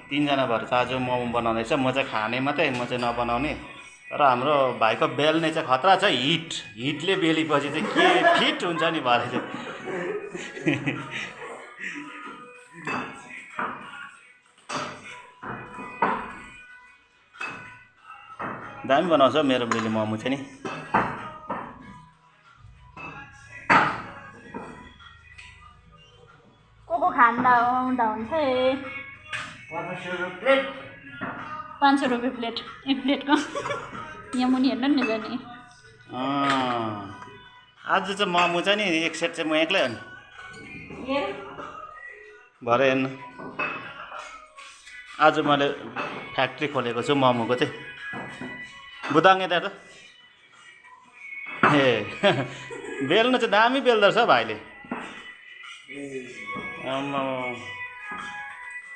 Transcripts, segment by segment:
3जना भएर चाहिँ आज मोमो बनाउँदैछ। म चाहिँ खाने मात्रै, म चाहिँ नबनाउने। तर हाम्रो भाइको बेल्ने चाहिँ खतरा छ। हिटले बेलेपछि चाहिँ के फिट हुन्छ नि भरे चाहिँ। दामी बनाउँछ मेरो बुढीले मोमो चाहिँ नि। को खाँदा आउँदा हुन्छ 500 रुपियाँ प्लेट। एक प्लेटको यहाँ मुनि हेर्नु नि जाने। आज चाहिँ मोमो चाहिँ नि एक सेट चाहिँ म एक्लै हो नि। भरे हेर्नु, आज मैले फ्याक्ट्री खोलेको छु मोमोको चाहिँ। बुदाङ यता त ए बेल्नु चाहिँ दामी बेल्दो रहेछ भाइले।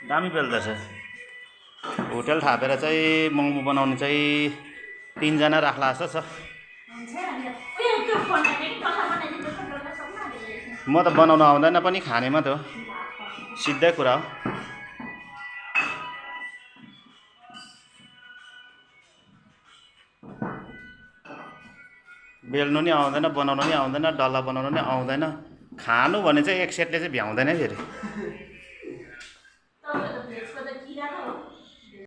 दामी बेल्दो रहेछ। होटेल थापेर चाहिँ मोमो बनाउने चाहिँ 3जना राख्ला जस्तो छ। म त बनाउन आउँदैन पनि, खाने मात्रै हो, सिधै कुरा हो। बेल्नु नि आउँदैन, बनाउनु नि आउँदैन, डल्ला बनाउनु नि आउँदैन। खानु भने चाहिँ एक सेटले चाहिँ भ्याउँदैन फेरि।